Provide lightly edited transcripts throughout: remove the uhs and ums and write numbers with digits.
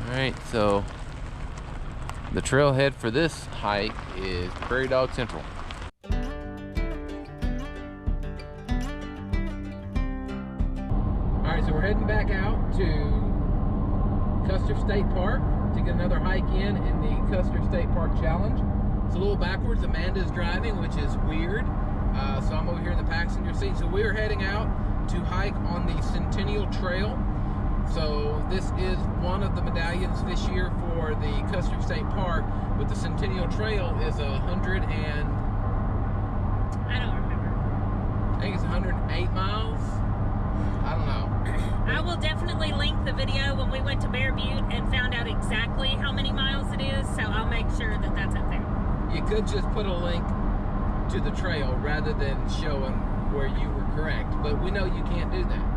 Alright, so the trailhead for this hike is Prairie Dog Central. Alright, so we're heading back out to Custer State Park to get another hike in the Custer State Park Challenge. It's a little backwards. Amanda's driving, which is weird. So I'm over here in the passenger seat. So we're heading out to hike on the Centennial Trail. So this is one of the medallions this year for the Custer State Park, but the Centennial Trail is I don't remember. I think it's 108 miles. I don't know. I will definitely link the video when we went to Bear Butte and found out exactly how many miles it is, so I'll make sure that that's up there. You could just put a link to the trail rather than showing where you were correct, but we know you can't do that.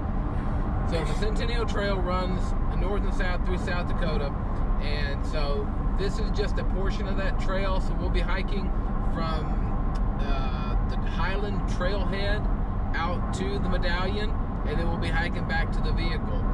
So the Centennial Trail runs north and south through South Dakota, and so this is just a portion of that trail. So we'll be hiking from the Highland Trailhead out to the Medallion, and then we'll be hiking back to the vehicle.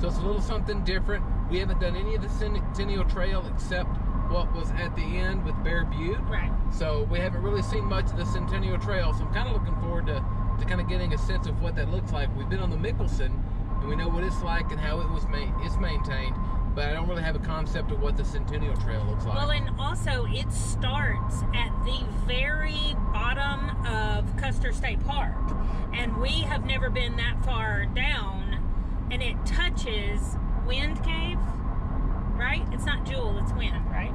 So it's a little something different. We haven't done any of the Centennial Trail except what was at the end with Bear Butte. Right. So we haven't really seen much of the Centennial Trail, so I'm kind of looking forward to kind of getting a sense of what that looks like. We've been on the Mickelson, and we know what it's like and how it's maintained, but I don't really have a concept of what the Centennial Trail looks like. Well, and also it starts at the very bottom of Custer State Park, and we have never been that far down, and it touches Wind Cave, right? It's not Jewel, it's Wind, right?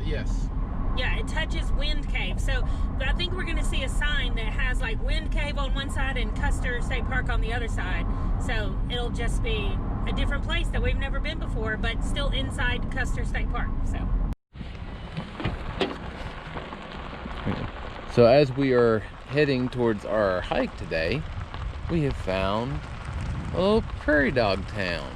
Yes. Yeah, it touches Wind Cave. So I think we're going to see a sign that has like Wind Cave on one side and Custer State Park on the other side. So it'll just be a different place that we've never been before, but still inside Custer State Park. So as we are heading towards our hike today, we have found a little Prairie Dog Town.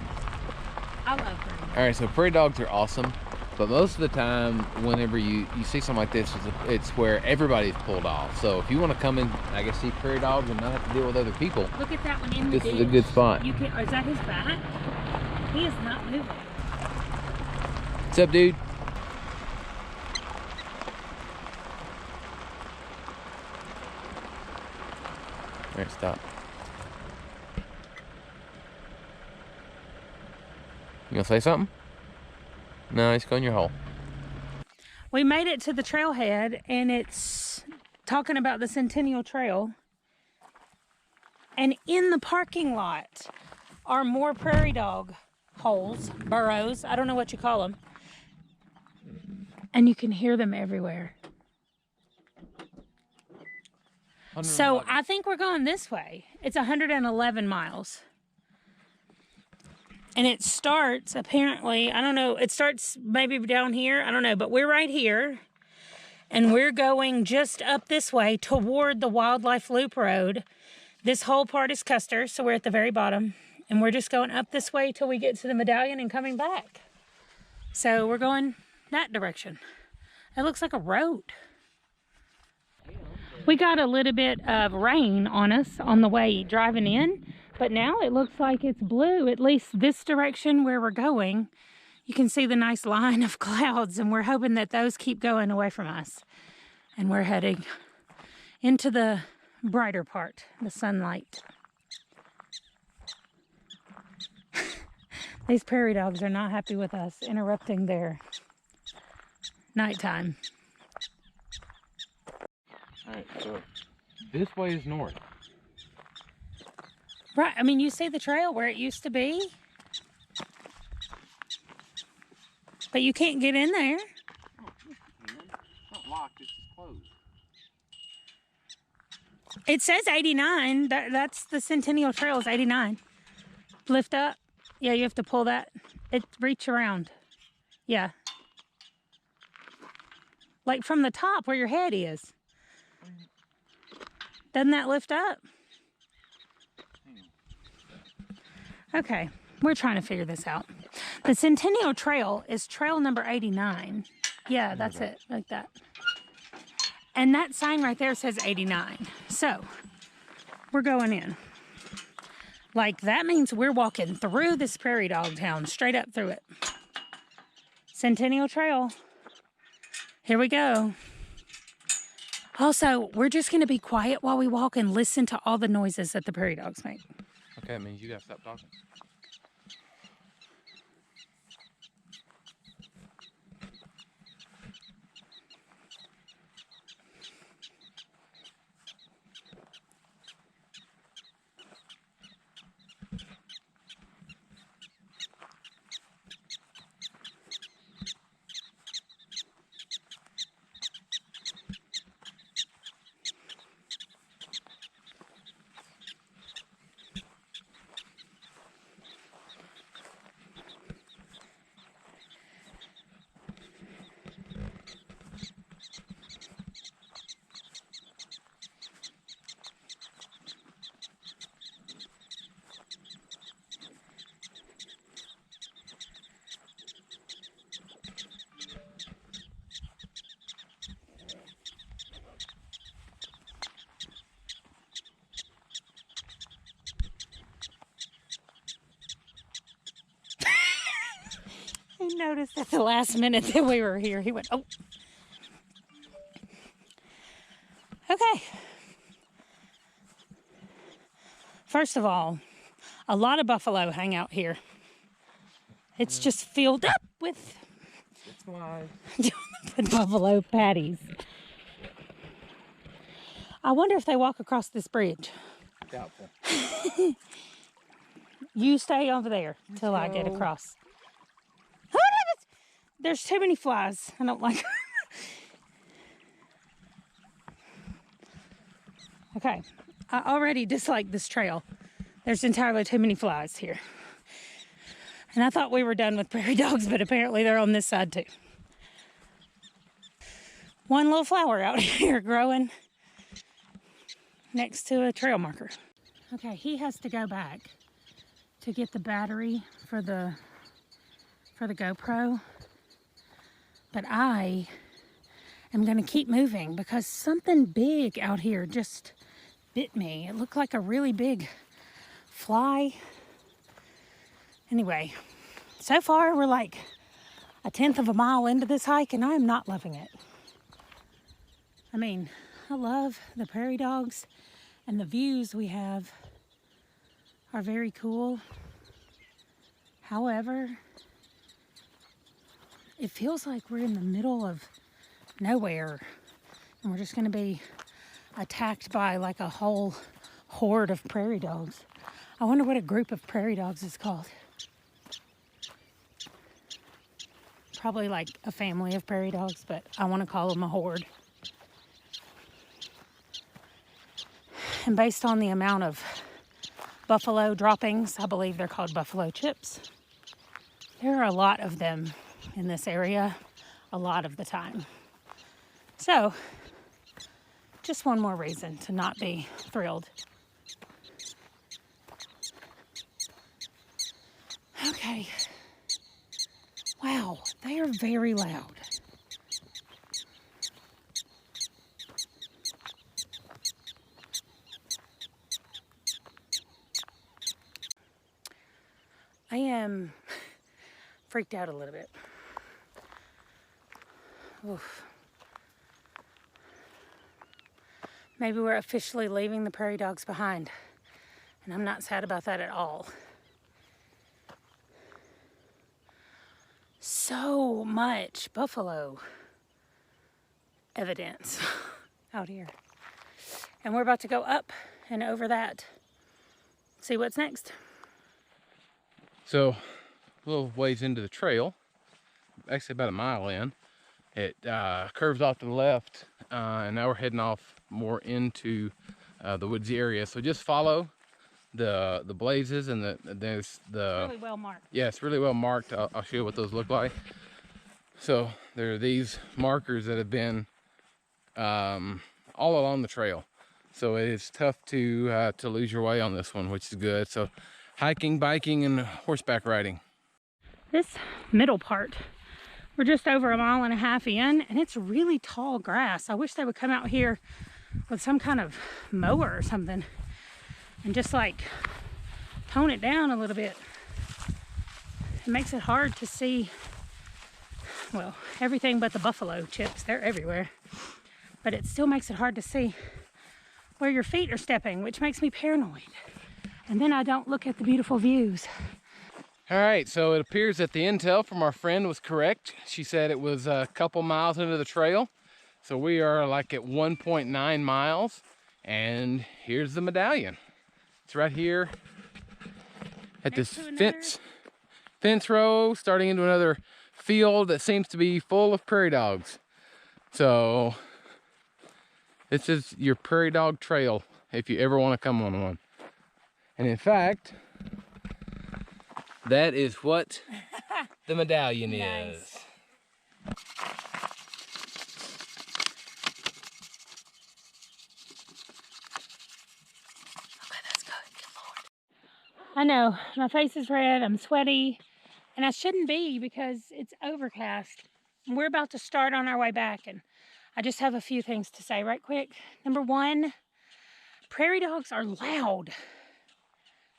I love Prairie Dogs. All right, so Prairie Dogs are awesome. But most of the time, whenever you see something like this, it's where everybody's pulled off. So if you want to come in, I guess, see Prairie Dogs and not have to deal with other people. Look at that one in the ditch. This is a good spot. Is that his back? He is not moving. What's up, dude? All right, stop. You gonna say something? No, he's going your hole. We made it to the trailhead, and it's talking about the Centennial Trail. And in the parking lot are more prairie dog holes, burrows, I don't know what you call them. And you can hear them everywhere. So I think we're going this way. It's 111 miles. And it starts, apparently, I don't know, it starts maybe down here, I don't know, but we're right here. And we're going just up this way toward the Wildlife Loop Road. This whole part is Custer, so we're at the very bottom. And we're just going up this way till we get to the Medallion and coming back. So we're going that direction. It looks like a road. We got a little bit of rain on us on the way driving in. But now it looks like it's blue, at least this direction where we're going. You can see the nice line of clouds, and we're hoping that those keep going away from us. And we're heading into the brighter part, the sunlight. These prairie dogs are not happy with us interrupting their nighttime. All right, so this way is north. Right, I mean, you see the trail where it used to be, but you can't get in there. Oh, it's not locked, it's closed. It says 89. That's the Centennial Trail is 89. Lift up. Yeah, you have to pull that. Reach around. Yeah. Like from the top where your head is. Doesn't that lift up? Okay, we're trying to figure this out. The Centennial Trail is trail number 89. Yeah, that's it, like that. And that sign right there says 89. So, we're going in. Like, that means we're walking through this Prairie Dog Town, straight up through it. Centennial Trail. Here we go. Also, we're just going to be quiet while we walk and listen to all the noises that the prairie dogs make. Okay, it means you got to stop talking. He noticed at the last minute that we were here. He went, oh. Okay. First of all, a lot of buffalo hang out here. It's just filled up with buffalo patties. I wonder if they walk across this bridge. Doubtful. You stay over there till I get across. There's too many flies. I don't like them. Okay. I already dislike this trail. There's entirely too many flies here. And I thought we were done with prairie dogs, but apparently they're on this side too. One little flower out here growing next to a trail marker. Okay, he has to go back to get the battery for the GoPro. But I am going to keep moving because something big out here just bit me. It looked like a really big fly. Anyway, so far we're like 1/10 of a mile into this hike and I am not loving it. I mean, I love the prairie dogs and the views we have are very cool. However, it feels like we're in the middle of nowhere and we're just going to be attacked by like a whole horde of prairie dogs. I wonder what a group of prairie dogs is called. Probably like a family of prairie dogs, but I want to call them a horde. And based on the amount of buffalo droppings, I believe they're called buffalo chips. There are a lot of them in this area a lot of the time. So, just one more reason to not be thrilled. Okay. Wow, they are very loud. I am freaked out a little bit. Oof. Maybe we're officially leaving the prairie dogs behind, and I'm not sad about that at all. So much buffalo evidence out here. And we're about to go up and over that. See what's next. So, a little ways into the trail, actually about a mile in, it curves off to the left, and now we're heading off more into the woodsy area. So just follow the blazes, and there's the Really well marked. Yeah, it's really well marked. I'll show you what those look like. So there are these markers that have been all along the trail. So it is tough to lose your way on this one, which is good. So hiking, biking, and horseback riding. This middle part, we're just over 1.5 miles in, and it's really tall grass. I wish they would come out here with some kind of mower or something and just like tone it down a little bit. It makes it hard to see, well, everything but the buffalo chips. They're everywhere. But it still makes it hard to see where your feet are stepping, which makes me paranoid. And then I don't look at the beautiful views. All right, so it appears that the intel from our friend was correct. She said it was a couple miles into the trail. So we are like at 1.9 miles. And here's the Medallion. It's right here at this fence row, starting into another field that seems to be full of prairie dogs. So this is your Prairie Dog Trail if you ever want to come on one. And in fact, that is what the Medallion Nice. is. Okay, that's good. Good Lord. I know, my face is red, I'm sweaty, and I shouldn't be because it's overcast. We're about to start on our way back, and I just have a few things to say right quick. Number one, prairie dogs are loud.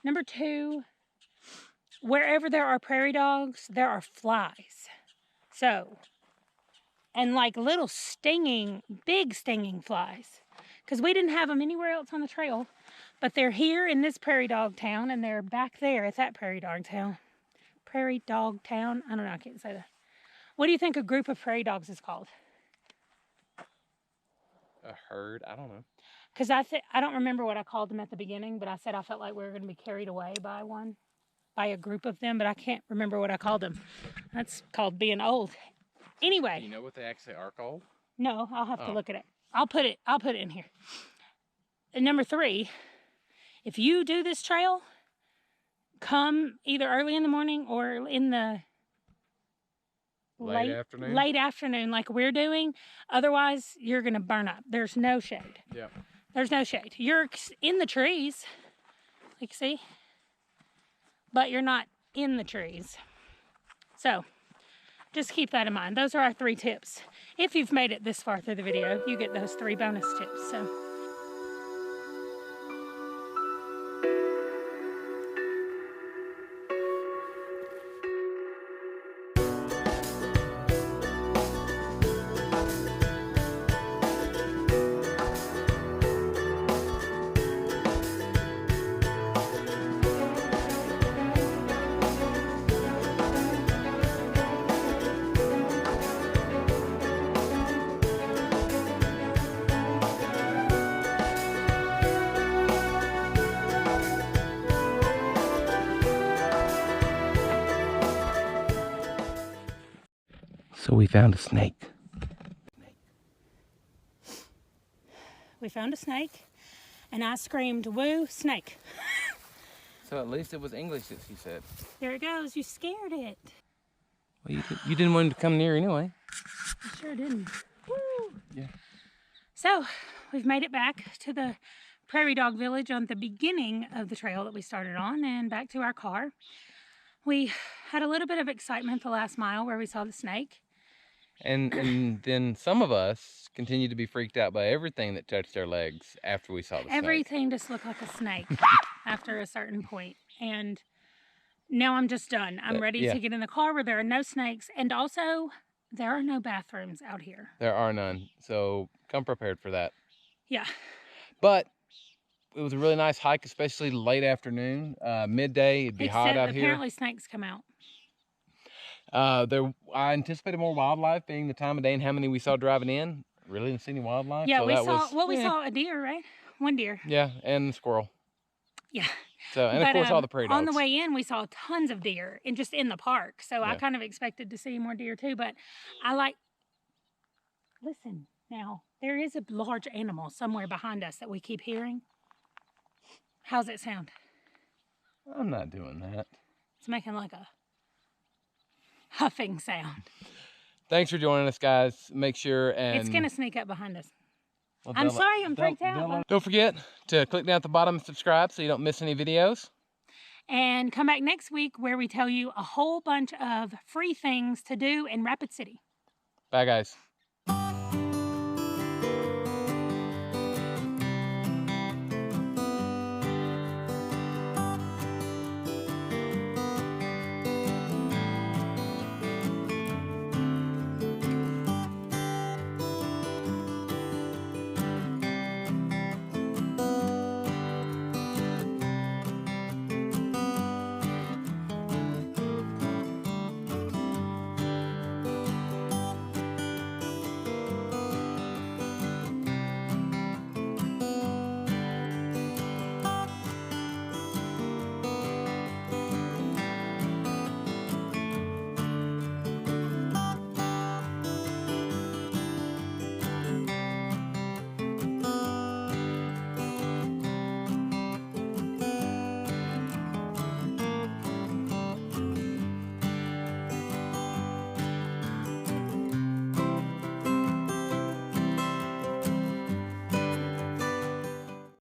Number two, wherever there are prairie dogs, there are flies. So, and like little stinging, big stinging flies. Because we didn't have them anywhere else on the trail. But they're here in this Prairie Dog Town, and they're back there at that Prairie Dog Town. Prairie Dog Town? I don't know, I can't say that. What do you think a group of prairie dogs is called? A herd? I don't know. Because I don't remember what I called them at the beginning, but I said I felt like we were going to be carried away by a group of them, but I can't remember what I called them. That's called being old. Anyway. Do you know what they actually are called? No, I'll have to look at it. I'll put it in here. And number three, if you do this trail, come either early in the morning or in the late afternoon like we're doing. Otherwise, you're going to burn up. There's no shade. Yeah. There's no shade. You're in the trees, like see, but you're not in the trees. So just keep that in mind. Those are our 3 tips. If you've made it this far through the video, you get those 3 bonus tips. So. So we found a snake. We found a snake, and I screamed, "Woo, snake!" So at least it was English that she said. There it goes. You scared it. Well, you didn't want him to come near anyway. I sure didn't. Woo! Yeah. So we've made it back to the Prairie Dog Village on the beginning of the trail that we started on, and back to our car. We had a little bit of excitement the last mile where we saw the snake. And then some of us continued to be freaked out by everything that touched our legs after we saw the snake. Everything just looked like a snake after a certain point. And now I'm just done. I'm ready to get in the car where there are no snakes. And also, there are no bathrooms out here. There are none. So come prepared for that. Yeah. But it was a really nice hike, especially late afternoon. Midday, it'd be hot out here. Apparently snakes come out. I anticipated more wildlife being the time of day and how many we saw driving in. Really didn't see any wildlife. Yeah, so we saw a deer, right? One deer. Yeah, and a squirrel. Yeah. So, and of course all the prairie dogs. On the way in, we saw tons of deer just in the park. So I kind of expected to see more deer too, but listen now, there is a large animal somewhere behind us that we keep hearing. How's it sound? I'm not doing that. It's making like a huffing sound. Thanks for joining us, guys. Make sure and... It's going to sneak up behind us. Well, I'm sorry, I'm freaked out. Don't forget to click down at the bottom and subscribe so you don't miss any videos. And come back next week where we tell you a whole bunch of free things to do in Rapid City. Bye, guys.